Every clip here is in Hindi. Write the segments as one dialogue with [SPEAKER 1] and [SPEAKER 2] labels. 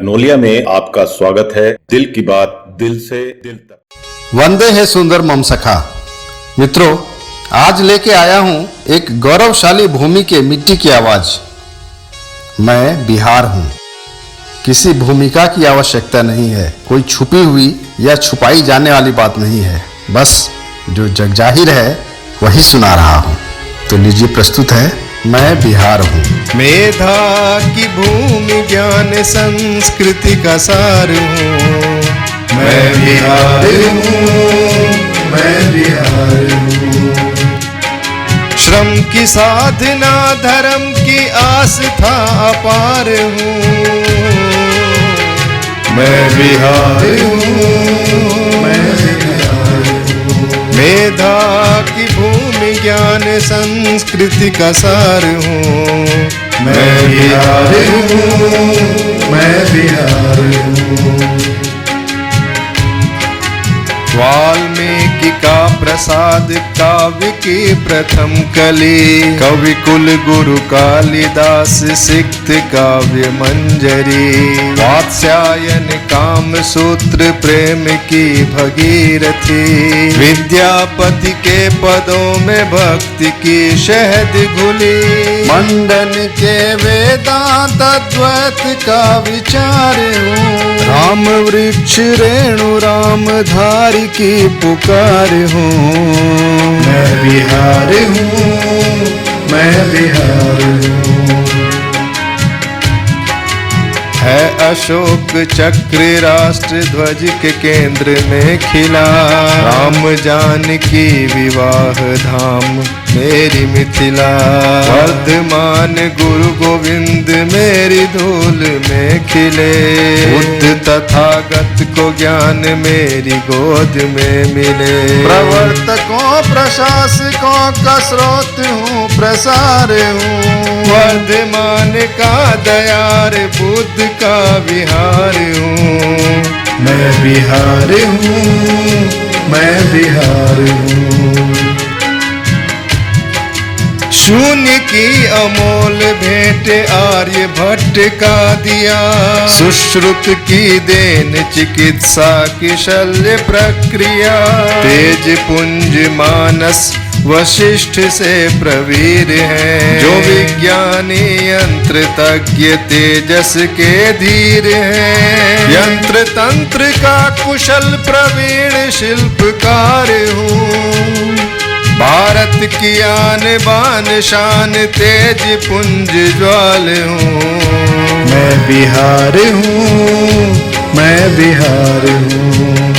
[SPEAKER 1] मैग्नोलिया में आपका स्वागत है। दिल की बात दिल से दिल तक।
[SPEAKER 2] वंदे है सुंदर मम सखा। मित्रों, आज लेके आया हूं एक गौरवशाली भूमि के मिट्टी की आवाज। मैं बिहार हूं। किसी भूमिका की आवश्यकता नहीं है, कोई छुपी हुई या छुपाई जाने वाली बात नहीं है, बस जो जग जाहिर है वही सुना रहा हूं। तो लीजिए, प्रस्तुत है मैं बिहार हूं।
[SPEAKER 3] मेधा की भूमि, ज्ञान संस्कृति का सार हूँ। मैं बिहार हूँ, मैं बिहार हूँ। श्रम की साधना, धर्म की आस्था अपार हूँ। मैं बिहार हूँ, मैं बिहार हूँ। मेधा की भूमि, ज्ञान संस्कृति का सार हूँ। मैं बिहार हूँ, मैं बिहार हूँ। वाल्मीकि का प्रसाद, काव्य की प्रथम कली, कवि कुल गुरु कालिदास, सिक्त काव्य मंजरी, वात्स्यायन काम सूत्र, प्रेम की भगीरथी, विद्यापति के पदों में भक्ति की शहद घुली, मंडन के वेदांत अद्वैत का विचार हूँ। राम वृक्ष रेणु राम धारी की पुकार हूँ। मैं बिहार हूँ, मैं बिहार हूँ। है अशोक चक्र राष्ट्र ध्वज के केंद्र में खिला, राम जानकी विवाह धाम मेरी मिथिला, वर्धमान गुरु गोविंद मेरी धूल में खिले, बुद्ध तथागत को ज्ञान मेरी गोद में मिले, प्रवर्तकों प्रशासकों का स्रोत हूँ, प्रसार हूँ, वर्धमान का दयार, बुद्ध का विहार हूँ। मैं बिहार हूँ, मैं बिहार हूँ। शून्य की अमोल भेंट आर्य भट्ट का दिया, सुश्रुत की देन चिकित्सा की शल्य प्रक्रिया, तेज पुंज मानस वशिष्ठ से प्रवीर है, जो विज्ञानी यंत्र तज्ञ तेजस के धीर है, यंत्र तंत्र का कुशल प्रवीण शिल्पकार हूँ। भारत की आन बान शान तेज पुंज ज्वाल हूँ। मैं बिहार हूँ, मैं बिहार हूँ।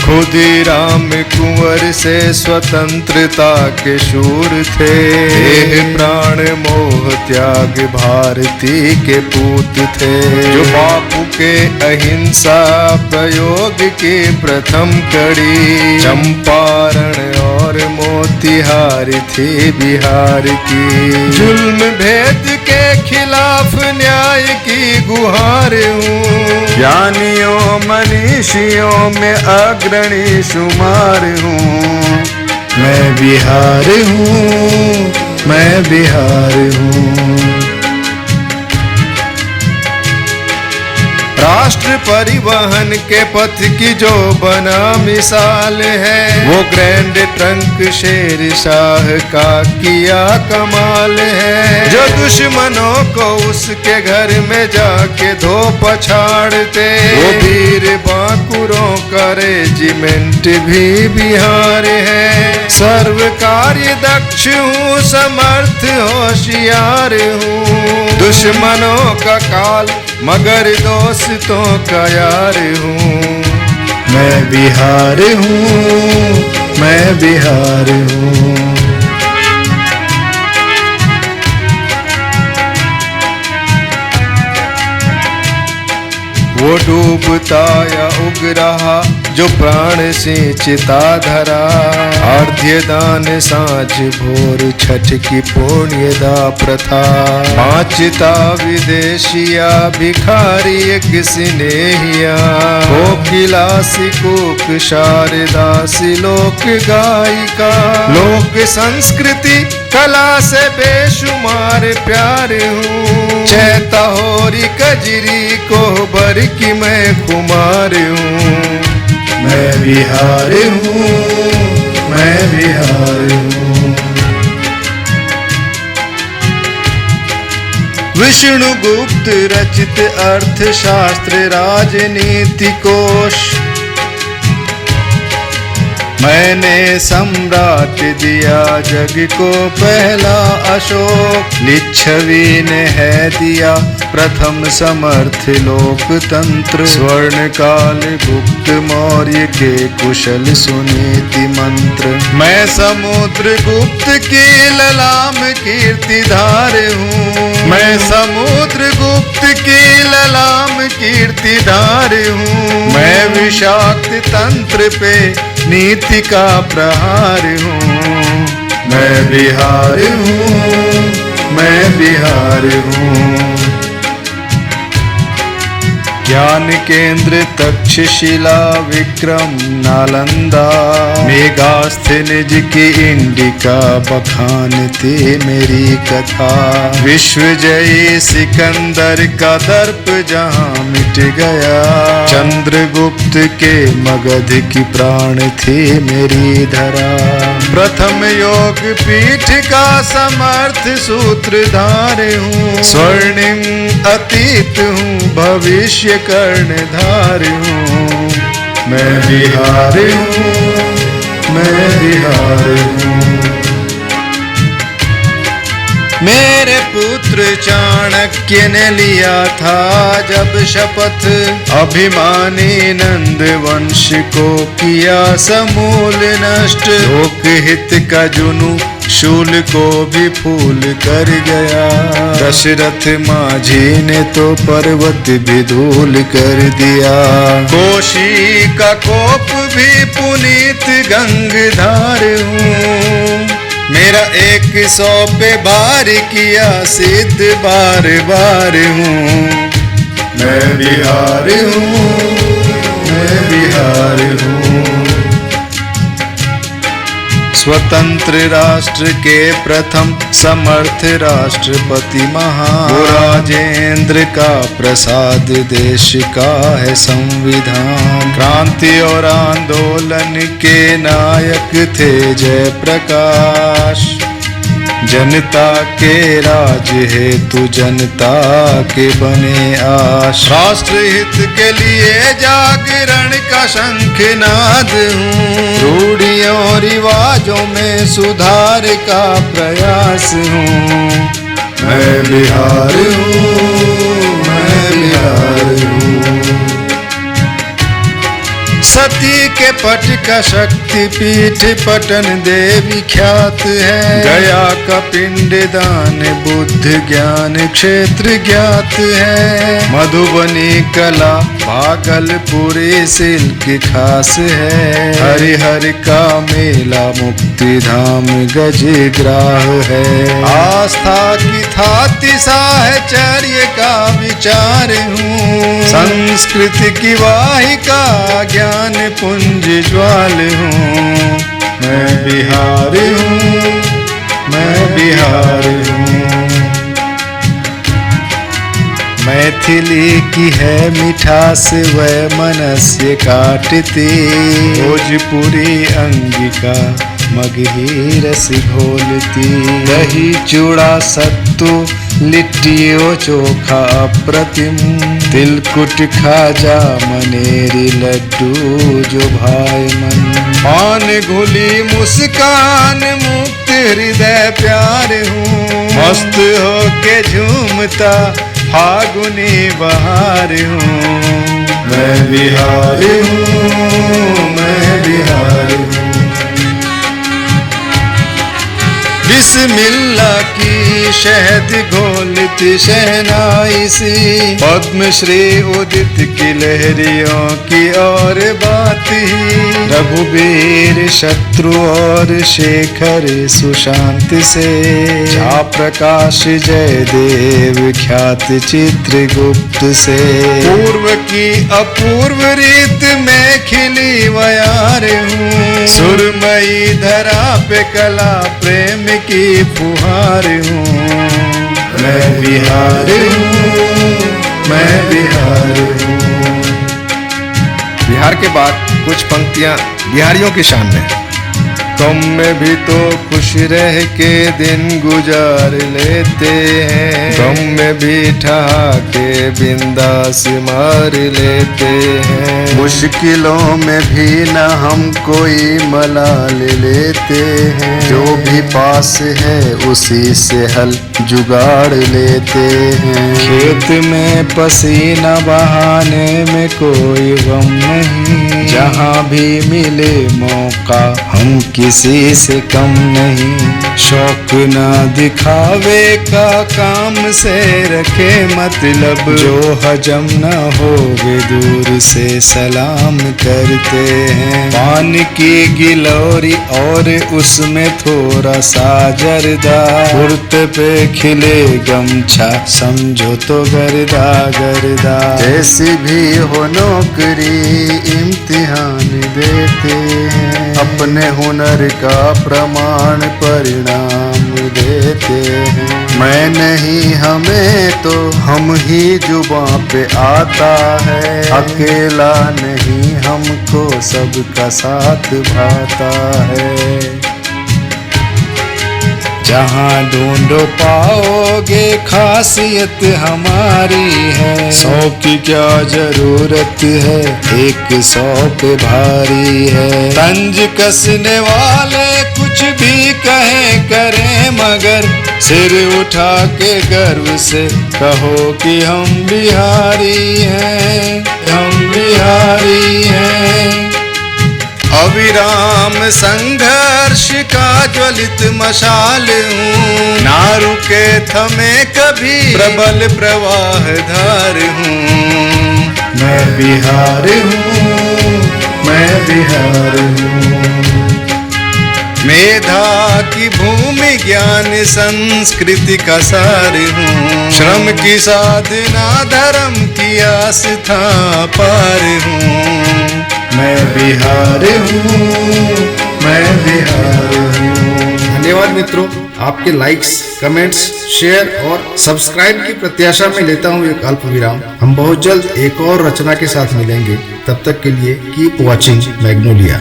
[SPEAKER 3] खुदीराम कुंवर से स्वतंत्रता के शूर थे, देह प्राण मोह त्याग भारती के पूत थे, जो बापू के अहिंसा प्रयोग की प्रथम कड़ी, चंपारण और मोतिहारी थी बिहार की, जुल्म भेद के खिलाफ न्याय की गुहार हूँ। ज्ञानियों मनीषियों में अग्रणी शुमार हूँ। मैं बिहार हूँ, मैं बिहार हूँ। राष्ट्र परिवहन के पथ की जो बना मिसाल है, वो ग्रैंड ट्रंक शेर शाह का किया कमाल है, जो दुश्मनों को उसके घर में जाके धो पछाड़ते, वो वीर बांकुरों का रेजिमेंट भी बिहार है। सर्व कार्य दक्ष हूँ, समर्थ होशियार हूँ, दुश्मनों का काल मगर दोस्तों का यार हूँ। मैं बिहार हूँ, मैं बिहार हूँ। वो डूबता या उग रहा जो प्राण सिंचता धरा, आर्ध्य दान साँझ भोर छठ की पुण्यदा प्रथा, पांचता विदेशिया भिखारी एक स्नेहिया, कोकिला सिकूक शारदा सिलोक गायिका, लोक संस्कृति कला से बेशुमार प्यार हूँ। चैता लाहौरी कजरी कोहबर की मैं खुमार हूँ। मैं बिहार हूँ, मैं बिहार हूँ। विष्णुगुप्त रचित अर्थशास्त्र राजनीति कोश मैंने सम्राट दिया जग को पहला अशोक। लिच्छवी ने है दिया प्रथम समर्थ लोकतंत्र। स्वर्ण काल गुप्त मौर्य के कुशल सुनीति मंत्र। मैं समुद्र गुप्त की ललाम कीर्तिधार हूँ। मैं समुद्र गुप्त की ललाम कीर्तिधार हूँ। मैं विषाक्त तंत्र पे नीति का प्रहार हूँ। मैं बिहार हूँ, मैं बिहार हूँ। ज्ञान केंद्र तक्षशिला विक्रम नालंदा। मेघास्थ निज की इंडिका बखानते मेरी कथा। विश्वजयी सिकंदर का दर्प जहां मिट गया। चंद्रगुप्त के मगध की प्राण थी मेरी धरा। प्रथम योग पीठ का समर्थ सूत्रधार हूँ। स्वर्णिम अतीत हूँ, भविष्य कर्णधार हूँ। मैं बिहार हूँ, मैं बिहार हूँ। मेरे पुत्र चाणक्य ने लिया था जब शपथ। अभिमानी नंद वंश को किया समूल नष्ट। लोकहित का जुनू शूल को भी फूल कर गया। दशरथ माझी ने तो पर्वत भी धूल कर दिया। कोशी का कोप भी पुनीत गंगधार हूँ। मेरा 100 पे बार किया सिद्ध बार बार हूँ। मैं बिहार हूँ, मैं बिहार हूँ। स्वतंत्र राष्ट्र के प्रथम समर्थ राष्ट्रपति महान। राजेंद्र का प्रसाद देश का है संविधान। क्रांति और आंदोलन के नायक थे जयप्रकाश। जनता के राज हेतु जनता के बने आश। राष्ट्र हित के लिए जागरण का शंखनाद हूँ। रूढ़ियों रिवाजों में सुधार का प्रयास हूँ। मैं बिहार हूँ, मैं बिहार हूँ। सती के पट का शक्ति पीठ पटन देवी ख्यात है। गया का पिंड दान बुद्ध ज्ञान क्षेत्र ज्ञात है। मधुबनी कला भागलपुरी सिल्क खास है। हरिहर का मेला मुक्ति धाम गजग्राह है। आस्था की थाती साहचर्य का विचार हूँ। संस्कृति की वाहिका ज्ञान पुंज ज्वाल हूँ। मैं बिहार हूँ, मैं बिहार हूँ। मैथिली की है मिठास वह मनस्य काटती। भोजपुरी अंगिका मगही रस घोलती। दही चूड़ा सत्तू लिट्टियों चोखा अप्रतिम। तिलकुट खाजा मनेरी लड्डू जो भाई मन। पान घुली मुस्कान मुक्त हृदय प्यार हूँ। मस्त होके झूमता फागुनी बहार हूँ। मैं बिहार हूँ, मैं बिहार हूँ। बिस्मिल्लाह की शहद घोलती शहनाई सी। पद्मश्री उदित की लहरियों की और बात ही। रघुबीर शत्रु और शेखर सुशांत से। झा प्रकाश जयदेव ख्यात चित्रगुप्त से। पूर्व की अपूर्व रीत में खिली वयार हूँ। सुरमई धरा पे कला प्रेम की फुहार हूँ। मैं बिहार हूँ, बिहार हूँ। बिहार के बाद कुछ पंक्तियां बिहारियों की शान में। गम में भी तो खुश रह के दिन गुजार लेते हैं, गम में भी ठहाके बिंदास मार लेते हैं, मुश्किलों में भी न हम कोई मलाल लेते हैं, जो भी पास है उसी से हल जुगाड़ लेते हैं। खेत में पसीना बहाने में कोई गम नहीं, जहाँ भी मिले मौका हम किसी से कम नहीं, शौक ना दिखावे का काम से रखे मतलब, जो हजम न हो वे दूर से सलाम करते हैं। पान की गिलोरी और उसमें थोड़ा सा जर्दा, कुर्ते पे खिले गमछा समझो तो गर्दा गर्दा, जैसी भी हो नौकरी इम्तिहान देते हैं, अपने हुनर का प्रमाण परिणाम देते हैं। मैं नहीं हमें तो हम ही जुबां पे आता है, अकेला नहीं हमको सबका साथ भाता है। जहाँ ढूंढो पाओगे खासियत हमारी है, 100 की क्या जरूरत है 100 पे भारी है। तंज कसने वाले कुछ भी कहें करें मगर, सिर उठा के गर्व से कहो कि हम बिहारी हैं, हम बिहारी हैं। अविराम संघर्ष का ज्वलित मशाल हूँ, ना रुके थमे कभी प्रबल प्रवाह धार हूँ। मैं बिहार हूँ, मैं बिहार हूँ। मेधा की भूमि ज्ञान संस्कृति का सार हूँ, श्रम की साधना धर्म की आस्था पार हूँ। मैं बिहार हूँ, मैं बिहार हूँ।
[SPEAKER 2] धन्यवाद मित्रों, आपके लाइक्स, कमेंट्स, शेयर और सब्सक्राइब की प्रत्याशा में लेता हूँ एक अल्प विराम। हम बहुत जल्द एक और रचना के साथ मिलेंगे, तब तक के लिए कीप वॉचिंग मैग्नोलिया।